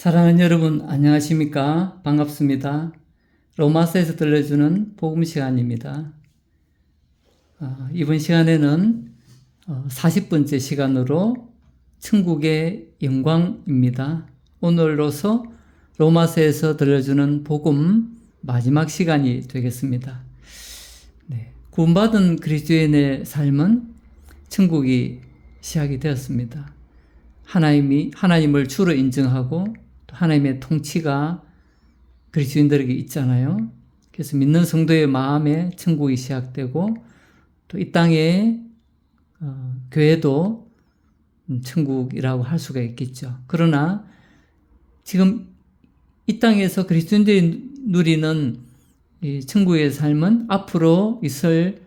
사랑하는 여러분, 안녕하십니까? 반갑습니다. 로마서에서 들려주는 복음 시간입니다. 이번 시간에는 40번째 시간으로 천국의 영광입니다. 오늘로서 로마서에서 들려주는 복음 마지막 시간이 되겠습니다. 구원받은 그리스도인의 삶은 천국이 시작이 되었습니다. 하나님을 주로 인정하고 또 하나님의 통치가 그리스도인들에게 있잖아요. 그래서 믿는 성도의 마음에 천국이 시작되고 또 이 땅에 교회도 천국이라고 할 수가 있겠죠. 그러나 지금 이 땅에서 그리스도인들이 누리는 이 천국의 삶은 앞으로 있을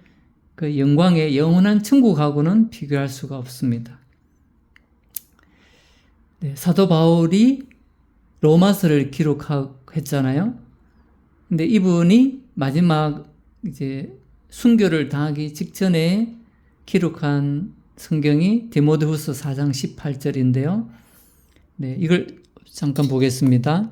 그 영광의 영원한 천국하고는 비교할 수가 없습니다. 사도 바울이 로마서를 기록했잖아요. 근데 이분이 마지막 이제 순교를 당하기 직전에 기록한 성경이 디모데후서 4장 18절인데요. 이걸 잠깐 보겠습니다.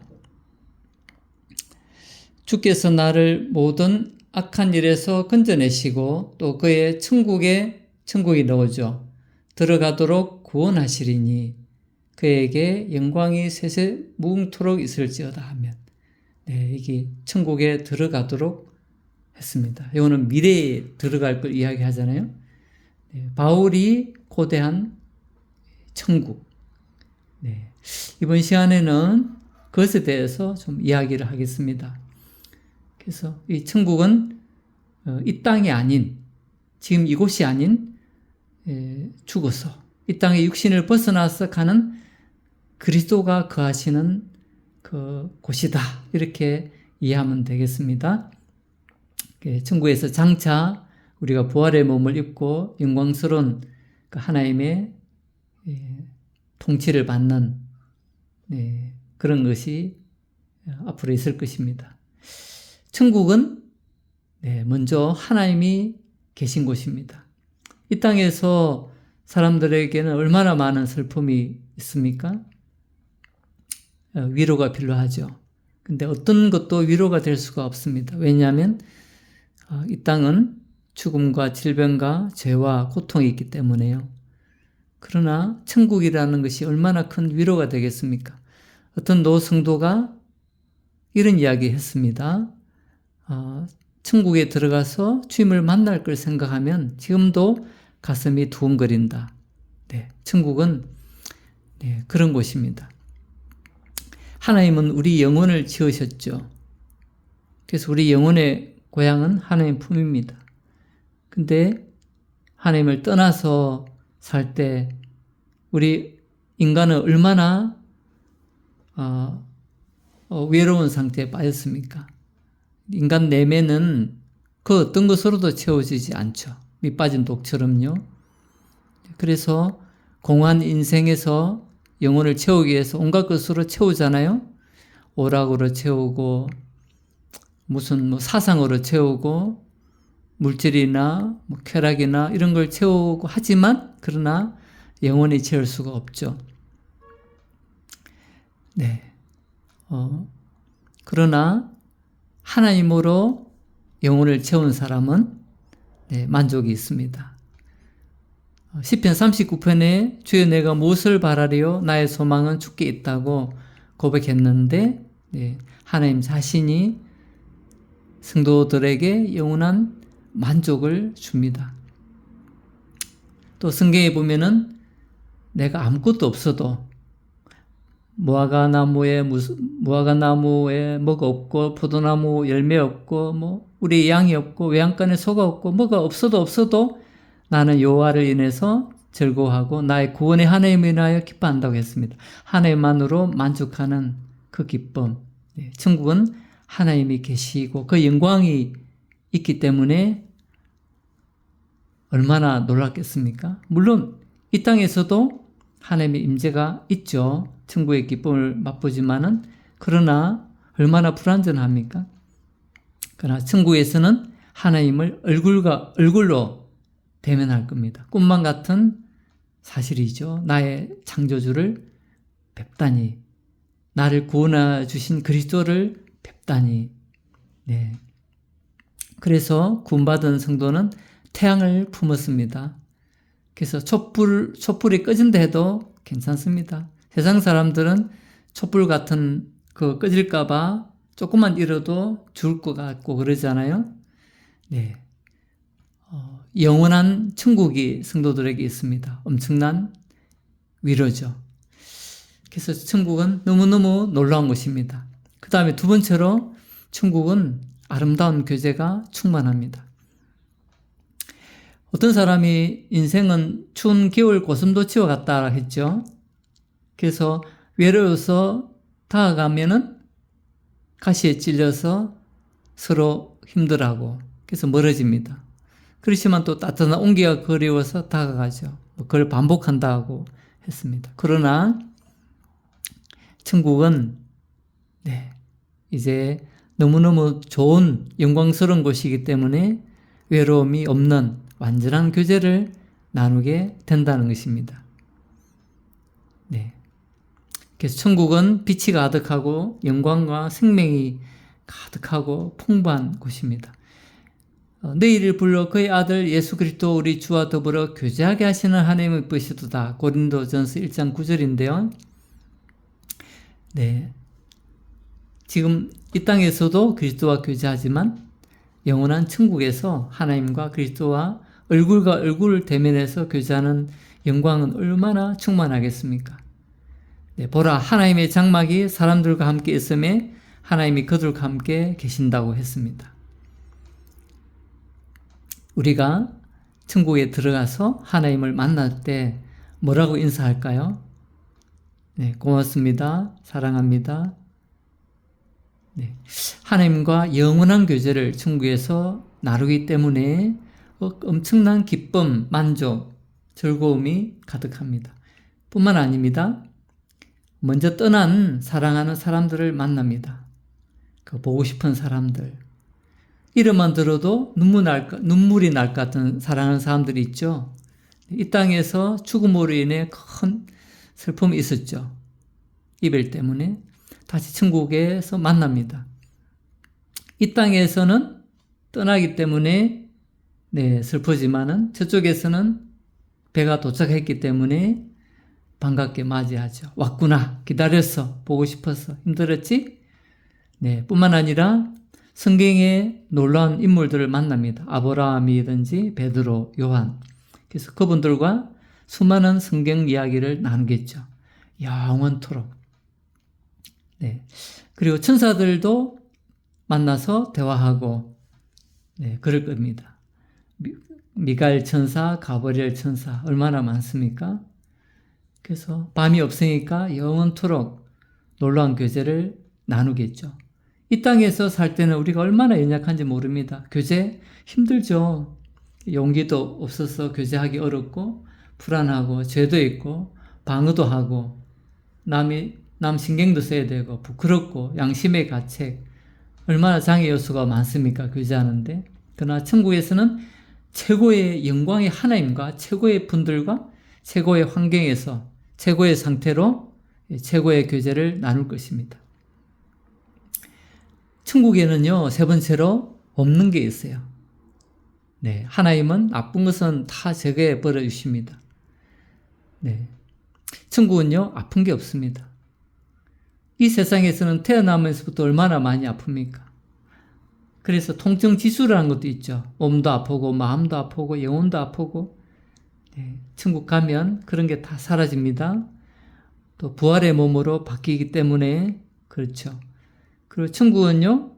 주께서 나를 모든 악한 일에서 건져내시고 또 그의 천국이 나오죠. 들어가도록 구원하시리니 그에게 영광이 세세 무궁토록 있을지어다 하면 이게 천국에 들어가도록 했습니다. 이거는 미래에 들어갈 걸 이야기하잖아요. 바울이 고대한 천국. 이번 시간에는 그것에 대해서 좀 이야기를 하겠습니다. 그래서 이 천국은 이 땅이 아닌, 지금 이곳이 아닌 죽어서 이 땅의 육신을 벗어나서 가는 그리스도가 거하시는 그 곳이다. 이렇게 이해하면 되겠습니다. 천국에서 장차 우리가 부활의 몸을 입고 영광스러운 그 하나님의 통치를 받는 그런 것이 앞으로 있을 것입니다. 천국은 먼저 하나님이 계신 곳입니다. 이 땅에서 사람들에게는 얼마나 많은 슬픔이 있습니까? 위로가 필요하죠. 근데 어떤 것도 위로가 될 수가 없습니다. 왜냐하면 이 땅은 죽음과 질병과 죄와 고통이 있기 때문에요. 그러나 천국이라는 것이 얼마나 큰 위로가 되겠습니까? 어떤 노성도가 이런 이야기 했습니다. 천국에 들어가서 주님을 만날 걸 생각하면 지금도 가슴이 두근거린다. 천국은 그런 곳입니다. 하나님은 우리 영혼을 지으셨죠. 그래서 우리 영혼의 고향은 하나님 품입니다. 근데 하나님을 떠나서 살 때 우리 인간은 얼마나 외로운 상태에 빠졌습니까? 인간 내면은 그 어떤 것으로도 채워지지 않죠. 밑 빠진 독처럼요. 그래서 공허한 인생에서 영혼을 채우기 위해서 온갖 것으로 채우잖아요. 오락으로 채우고 무슨 사상으로 채우고 물질이나 쾌락이나 이런 걸 채우고 하지만 그러나 영원히 채울 수가 없죠. 그러나 하나님으로 영혼을 채운 사람은 만족이 있습니다. 시편 39편에 주여 내가 무엇을 바라리요? 나의 소망은 주께 있다고 고백했는데 하나님 자신이 성도들에게 영원한 만족을 줍니다. 또 성경에 보면은 내가 아무것도 없어도 무화과나무에 뭐가 없고 포도나무 열매 없고 우리 양이 없고 외양간에 소가 없고 뭐가 없어도 나는 여호와를 인해서 즐거워하고 나의 구원의 하나님을 인하여 기뻐한다고 했습니다. 하나님만으로 만족하는 그 기쁨. 천국은 하나님이 계시고 그 영광이 있기 때문에 얼마나 놀랍겠습니까? 물론 이 땅에서도 하나님의 임재가 있죠. 천국의 기쁨을 맛보지만은 그러나 얼마나 불완전합니까? 그러나 천국에서는 하나님을 얼굴로 대면할 겁니다. 꿈만 같은 사실이죠. 나의 창조주를 뵙다니 나를 구원해 주신 그리스도를 뵙다니. 네. 그래서 구원받은 성도는 태양을 품었습니다. 그래서 촛불이 꺼진다 해도 괜찮습니다. 세상 사람들은 촛불 같은 그 꺼질까봐 조금만 잃어도 죽을 것 같고 그러잖아요. 네. 영원한 천국이 성도들에게 있습니다. 엄청난 위로죠. 그래서 천국은 너무너무 놀라운 곳입니다. 그 다음에 두 번째로 천국은 아름다운 교제가 충만합니다. 어떤 사람이 인생은 추운 겨울 고슴도치와 같다 했죠. 그래서 외로워서 다가가면은 가시에 찔려서 서로 힘들어하고 그래서 멀어집니다. 그렇지만 또 따뜻한 온기가 그리워서 다가가죠. 그걸 반복한다고 했습니다. 그러나 천국은 이제 너무너무 좋은 영광스러운 곳이기 때문에 외로움이 없는 완전한 교제를 나누게 된다는 것입니다. 네. 그래서 천국은 빛이 가득하고 영광과 생명이 가득하고 풍부한 곳입니다. 너희를 불러 그의 아들 예수 그리스도 우리 주와 더불어 교제하게 하시는 하나님의 뜻이도다. 고린도전서 1장 9절인데요. 네. 지금 이 땅에서도 그리스도와 교제하지만 영원한 천국에서 하나님과 그리스도와 얼굴과 얼굴을 대면해서 교제하는 영광은 얼마나 충만하겠습니까? 네, 보라 하나님의 장막이 사람들과 함께 있음에 하나님이 그들과 함께 계신다고 했습니다. 우리가 천국에 들어가서 하나님을 만날 때 뭐라고 인사할까요? 네, 고맙습니다. 사랑합니다. 네, 하나님과 영원한 교제를 천국에서 나누기 때문에 엄청난 기쁨, 만족, 즐거움이 가득합니다. 뿐만 아닙니다. 먼저 떠난 사랑하는 사람들을 만납니다. 그 보고 싶은 사람들. 이름만 들어도 눈물이 날 것 같은 사랑하는 사람들이 있죠. 이 땅에서 죽음으로 인해 큰 슬픔이 있었죠. 이별 때문에 다시 천국에서 만납니다. 이 땅에서는 떠나기 때문에 슬프지만은 저쪽에서는 배가 도착했기 때문에 반갑게 맞이하죠. 왔구나. 기다렸어. 보고 싶어서. 힘들었지? 네. 뿐만 아니라 성경의 놀라운 인물들을 만납니다. 아브라함이든지 베드로, 요한. 그래서 그분들과 수많은 성경 이야기를 나누겠죠. 영원토록. 네. 그리고 천사들도 만나서 대화하고, 그럴 겁니다. 미가엘 천사, 가브리엘 천사, 얼마나 많습니까? 그래서 밤이 없으니까 영원토록 놀라운 교제를 나누겠죠. 이 땅에서 살 때는 우리가 얼마나 연약한지 모릅니다. 교제 힘들죠. 용기도 없어서 교제하기 어렵고, 불안하고, 죄도 있고, 방어도 하고, 남 신경도 써야 되고, 부끄럽고, 양심의 가책, 얼마나 장애 요소가 많습니까? 교제하는데. 그러나 천국에서는 최고의 영광의 하나님과 최고의 분들과 최고의 환경에서 최고의 상태로 최고의 교제를 나눌 것입니다. 천국에는요, 세 번째로 없는 게 있어요. 네, 하나님은 나쁜 것은 다 제거해 버려 주십니다. 네, 천국은요, 아픈 게 없습니다. 이 세상에서는 태어나면서부터 얼마나 많이 아픕니까? 그래서 통증 지수라는 것도 있죠. 몸도 아프고, 마음도 아프고, 영혼도 아프고. 네, 천국 가면 그런 게 다 사라집니다. 또 부활의 몸으로 바뀌기 때문에 그렇죠. 그리고 천국은요,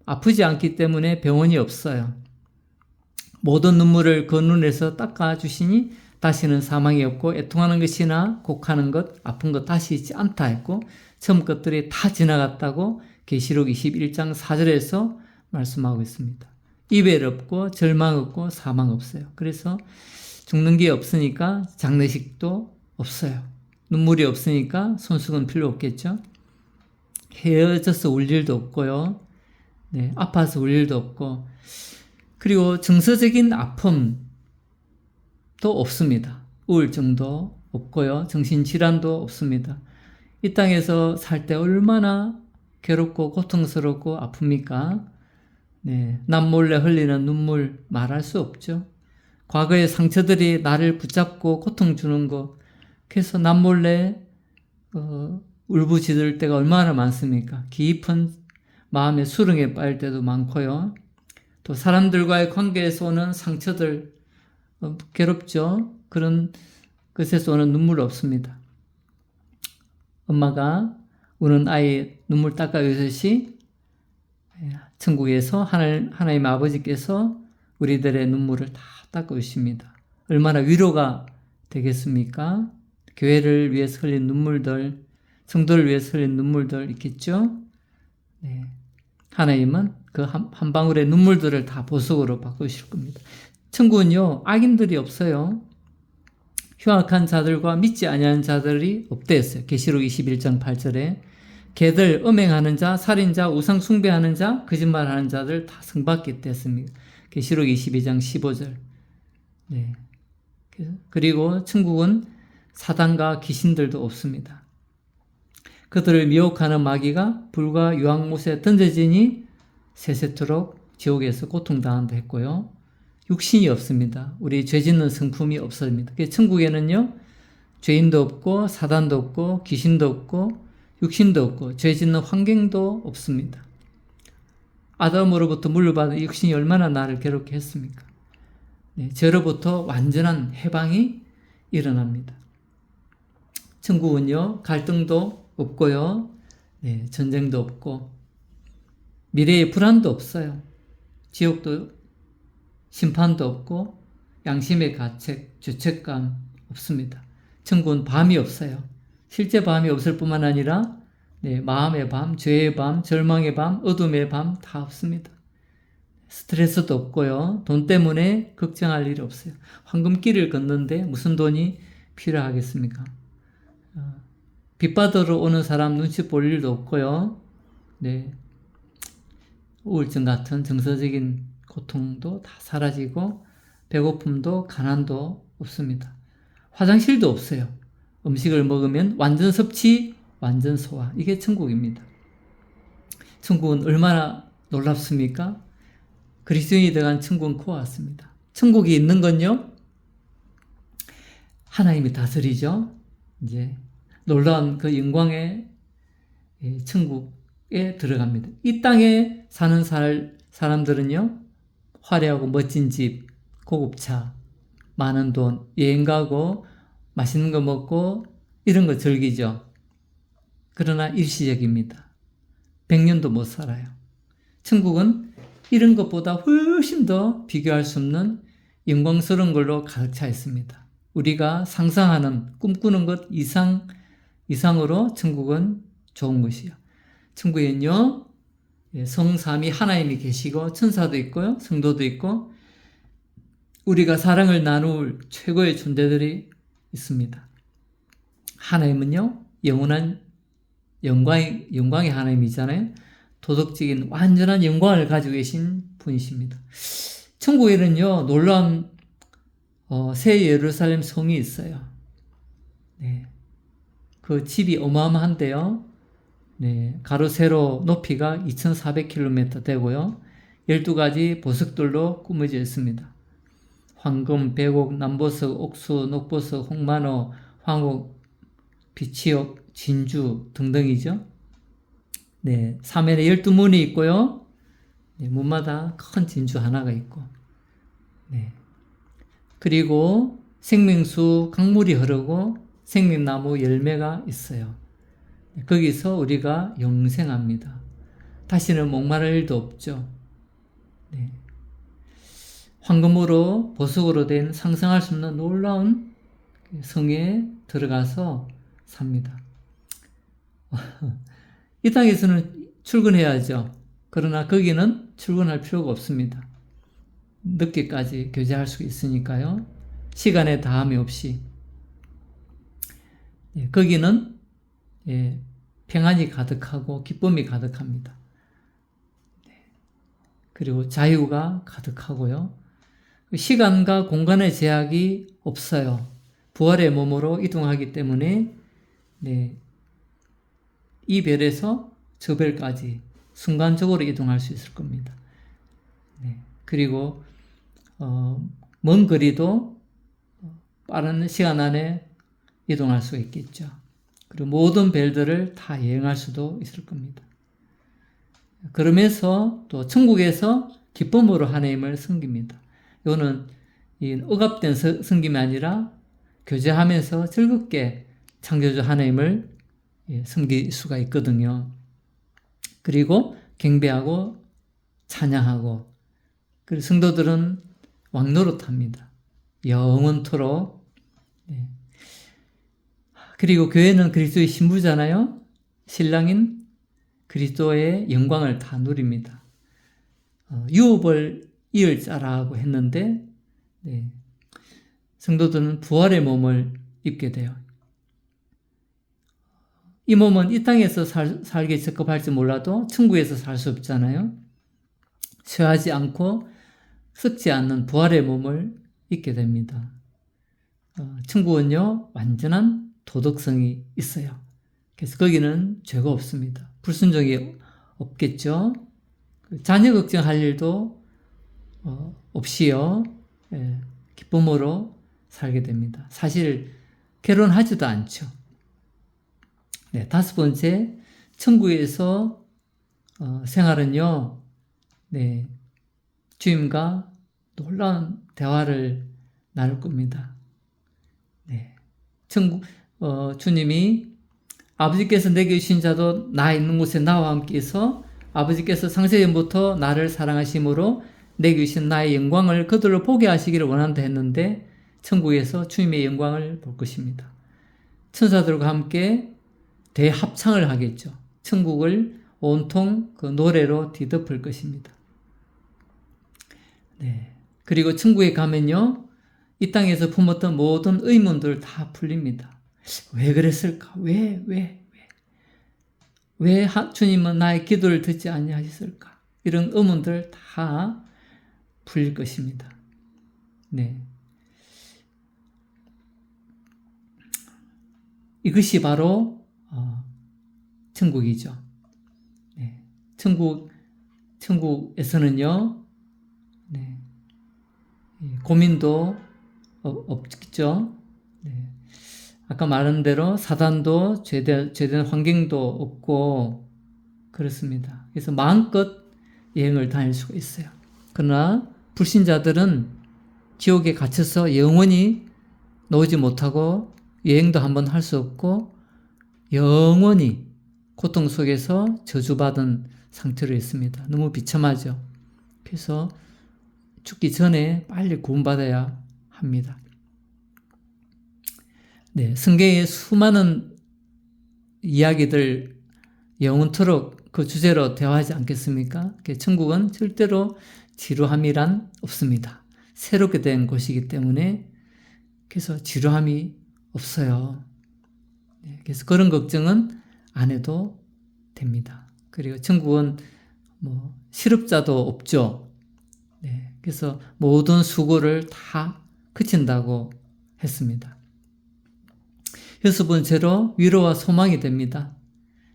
아프지 않기 때문에 병원이 없어요. 모든 눈물을 그 눈에서 닦아주시니 다시는 사망이 없고 애통하는 것이나 곡하는 것, 아픈 것 다시 있지 않다 했고 처음 것들이 다 지나갔다고 계시록 21장 4절에서 말씀하고 있습니다. 이별 없고 절망 없고 사망 없어요. 그래서 죽는 게 없으니까 장례식도 없어요. 눈물이 없으니까 손수건 필요 없겠죠. 헤어져서 울 일도 없고요. 네, 아파서 울 일도 없고 그리고 정서적인 아픔도 없습니다. 우울증도 없고요. 정신질환도 없습니다. 이 땅에서 살 때 얼마나 괴롭고 고통스럽고 아픕니까? 네, 남몰래 흘리는 눈물 말할 수 없죠. 과거의 상처들이 나를 붙잡고 고통 주는 거, 그래서 남몰래 울부짖을 때가 얼마나 많습니까? 깊은 마음의 수렁에 빠질 때도 많고요. 또 사람들과의 관계에서 오는 상처들, 괴롭죠. 그런 것에서 오는 눈물 없습니다. 엄마가 우는 아이 눈물 닦아주듯이 천국에서 하나님 아버지께서 우리들의 눈물을 다 닦아주십니다. 얼마나 위로가 되겠습니까? 교회를 위해서 흘린 눈물들, 성도를 위해서 흘린 눈물들 있겠죠? 네. 하나님은 그 한 방울의 눈물들을 다 보석으로 바꾸실 겁니다. 천국은요, 악인들이 없어요. 흉악한 자들과 믿지 아니하는 자들이 없대였어요. 계시록 21장 8절에 개들, 음행하는 자, 살인자, 우상 숭배하는 자, 거짓말하는 자들 다 성받게 됐습니다. 계시록 22장 15절. 네. 그리고 천국은 사단과 귀신들도 없습니다. 그들을 미혹하는 마귀가 불과 유황못에 던져지니 세세토록 지옥에서 고통당한다 했고요. 육신이 없습니다. 우리 죄 짓는 성품이 없습니다. 천국에는요, 죄인도 없고 사단도 없고 귀신도 없고 육신도 없고 죄 짓는 환경도 없습니다. 아담으로부터 물려받은 육신이 얼마나 나를 괴롭게 했습니까? 네, 죄로부터 완전한 해방이 일어납니다. 천국은요, 갈등도 없고요, 네, 전쟁도 없고 미래의 불안도 없어요. 지옥도 심판도 없고 양심의 가책, 죄책감 없습니다. 천국은 밤이 없어요. 실제 밤이 없을 뿐만 아니라 네, 마음의 밤, 죄의 밤, 절망의 밤, 어둠의 밤 다 없습니다. 스트레스도 없고요. 돈 때문에 걱정할 일이 없어요. 황금길을 걷는데 무슨 돈이 필요하겠습니까? 빚받으러 오는 사람 눈치 볼 일도 없고요. 네, 우울증 같은 정서적인 고통도 다 사라지고 배고픔도 가난도 없습니다. 화장실도 없어요. 음식을 먹으면 완전 섭취, 완전 소화. 이게 천국입니다. 천국은 얼마나 놀랍습니까? 그리스도인이 들어간 천국은 그와 같습니다. 천국이 있는 건요, 하나님이 다스리죠. 이제 놀라운 그 영광의 천국에 들어갑니다. 이 땅에 사는 사람들은요, 화려하고 멋진 집, 고급차, 많은 돈, 여행 가고 맛있는 거 먹고 이런 거 즐기죠. 그러나 일시적입니다. 100년도 못 살아요. 천국은 이런 것보다 훨씬 더 비교할 수 없는 영광스러운 걸로 가득 차 있습니다. 우리가 상상하는, 꿈꾸는 것 이상으로 천국은 좋은 것이요. 천국에는요, 성삼위 하나님이 계시고 천사도 있고요, 성도도 있고 우리가 사랑을 나눌 최고의 존재들이 있습니다. 하나님은요, 영원한 영광의 하나님이잖아요. 도덕적인 완전한 영광을 가지고 계신 분이십니다. 천국에는요, 놀라운 새 예루살렘 성이 있어요. 네. 그 집이 어마어마한데요. 네, 가로 세로 높이가 2,400km 되고요. 12가지 보석들로 꾸며져 있습니다. 황금, 백옥, 남보석, 옥수, 녹보석, 홍만호, 황옥, 비치옥, 진주 등등이죠. 네, 사면에 12문이 있고요. 네, 문마다 큰 진주 하나가 있고. 네. 그리고 생명수 강물이 흐르고 생명나무 열매가 있어요. 거기서 우리가 영생합니다. 다시는 목마를 일도 없죠. 네. 황금으로 보석으로 된 상상할 수 없는 놀라운 성에 들어가서 삽니다. 이 땅에서는 출근해야죠. 그러나 거기는 출근할 필요가 없습니다. 늦게까지 교제할 수 있으니까요. 시간에 다함이 없이. 거기는 평안이 가득하고 기쁨이 가득합니다. 그리고 자유가 가득하고요. 시간과 공간의 제약이 없어요. 부활의 몸으로 이동하기 때문에 이 별에서 저 별까지 순간적으로 이동할 수 있을 겁니다. 네. 그리고 먼 거리도 빠른 시간 안에 이동할 수 있겠죠. 그리고 모든 별들을 다 여행할 수도 있을 겁니다. 그러면서 또 천국에서 기쁨으로 하나님을 섬깁니다. 이거는 억압된 섬김이 아니라 교제하면서 즐겁게 창조주 하나님을 섬길 수가 있거든요. 그리고 경배하고 찬양하고, 그리고 성도들은 왕노릇합니다. 영원토록. 네. 그리고 교회는 그리스도의 신부잖아요. 신랑인 그리스도의 영광을 다 누립니다. 유업을 이을 자라고 했는데, 네. 성도들은 부활의 몸을 입게 돼요. 이 몸은 이 땅에서 살기에 적합할지 몰라도 천국에서 살 수 없잖아요. 쇠하지 않고 썩지 않는 부활의 몸을 입게 됩니다. 천국은요, 완전한 도덕성이 있어요. 그래서 거기는 죄가 없습니다. 불순종이 없겠죠. 자녀 걱정할 일도 없이요, 기쁨으로 살게 됩니다. 사실 결혼하지도 않죠. 네, 5번째, 천국에서 생활은요, 네, 주님과 놀라운 대화를 나눌 겁니다. 네, 주님이 아버지께서 내게 주신 자도 나 있는 곳에 나와 함께 있어 아버지께서 창세전부터 나를 사랑하심으로 내게 주신 나의 영광을 그들로 보게 하시기를 원한다 했는데, 천국에서 주님의 영광을 볼 것입니다. 천사들과 함께 대합창을 하겠죠. 천국을 온통 그 노래로 뒤덮을 것입니다. 네. 그리고 천국에 가면요, 이 땅에서 품었던 모든 의문들 다 풀립니다. 왜 그랬을까? 왜 주님은 나의 기도를 듣지 아니하셨을까? 이런 의문들 다 풀릴 것입니다. 네. 이것이 바로 천국이죠. 네. 천국에서는요, 네. 고민도 없겠죠. 네. 아까 말한 대로 사단도 죄된 환경도 없고 그렇습니다. 그래서 마음껏 여행을 다닐 수가 있어요. 그러나 불신자들은 지옥에 갇혀서 영원히 나오지 못하고 여행도 한번 할 수 없고 영원히 고통 속에서 저주받은 상태로 있습니다. 너무 비참하죠. 그래서 죽기 전에 빨리 구원받아야 합니다. 네, 성경의 수많은 이야기들 영원토록 그 주제로 대화하지 않겠습니까? 천국은 절대로 지루함이란 없습니다. 새롭게 된 곳이기 때문에 그래서 지루함이 없어요. 네, 그래서 그런 걱정은 안 해도 됩니다. 그리고 천국은 실업자도 없죠. 네, 그래서 모든 수고를 다 그친다고 했습니다. 6번째로 위로와 소망이 됩니다.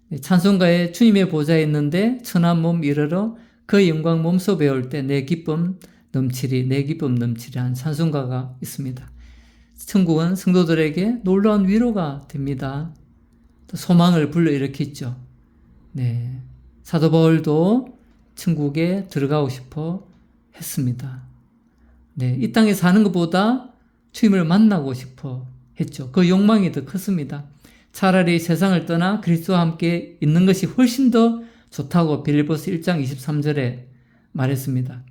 네, 찬송가에 주님의 보좌에 있는데 천한 몸 이르러 그 영광 몸소 배울 때 내 기쁨 넘치리 한 찬송가가 있습니다. 천국은 성도들에게 놀라운 위로가 됩니다. 또 소망을 불러일으키죠. 네, 사도 바울도 천국에 들어가고 싶어 했습니다. 네, 이 땅에 사는 것보다 주님을 만나고 싶어 했죠. 그 욕망이 더 컸습니다. 차라리 세상을 떠나 그리스도와 함께 있는 것이 훨씬 더 좋다고 빌립보서 1장 23절에 말했습니다.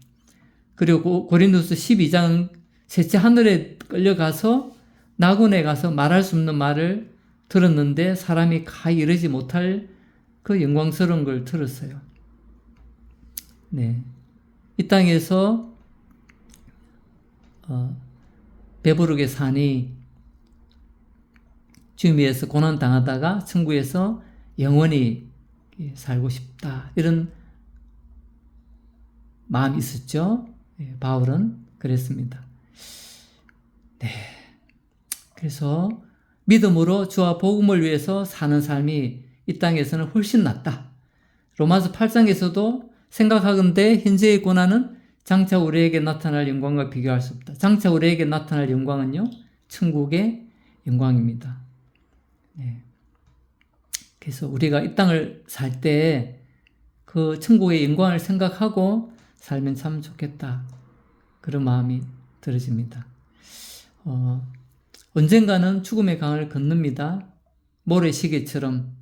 그리고 고린도서 12장 셋째 하늘에 끌려가서 낙원에 가서 말할 수 없는 말을 들었는데 사람이 가히 이르지 못할 그 영광스러운 걸 들었어요. 네, 이 땅에서 배부르게 사니 주님 위해서 고난 당하다가 천국에서 영원히 살고 싶다, 이런 마음이 있었죠. 네, 바울은 그랬습니다. 네, 그래서 믿음으로 주와 복음을 위해서 사는 삶이 이 땅에서는 훨씬 낫다. 로마서 8장에서도 생각하건대 현재의 고난은 장차 우리에게 나타날 영광과 비교할 수 없다. 장차 우리에게 나타날 영광은요, 천국의 영광입니다. 네. 그래서 우리가 이 땅을 살 때 그 천국의 영광을 생각하고 살면 참 좋겠다. 그런 마음이 들어집니다. 언젠가는 죽음의 강을 건넙니다. 모래시계처럼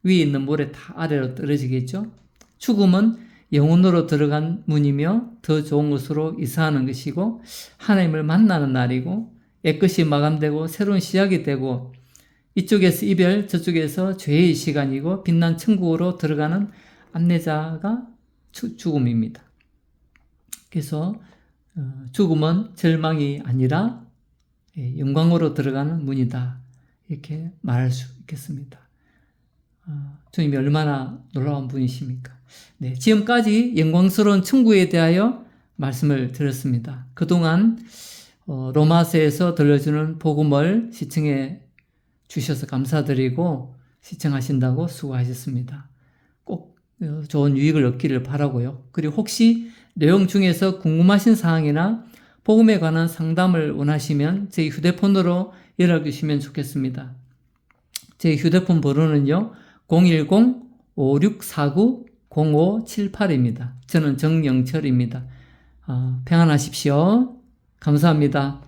위에 있는 모래 다 아래로 떨어지겠죠. 죽음은 영혼으로 들어간 문이며 더 좋은 곳으로 이사하는 것이고 하나님을 만나는 날이고 옛것이 마감되고 새로운 시작이 되고 이쪽에서 이별 저쪽에서 죄의 시간이고 빛난 천국으로 들어가는 안내자가 죽음입니다. 그래서 죽음은 절망이 아니라 영광으로 들어가는 문이다. 이렇게 말할 수 있겠습니다. 주님이 얼마나 놀라운 분이십니까? 네, 지금까지 영광스러운 천국에 대하여 말씀을 드렸습니다. 그동안 로마서에서 들려주는 복음을 시청해 주셔서 감사드리고 시청하신다고 수고하셨습니다. 꼭 좋은 유익을 얻기를 바라고요. 그리고 혹시 내용 중에서 궁금하신 사항이나 복음에 관한 상담을 원하시면 제 휴대폰으로 연락 주시면 좋겠습니다. 제 휴대폰 번호는요, 010-5649-0578입니다. 저는 정영철입니다. 평안하십시오. 감사합니다.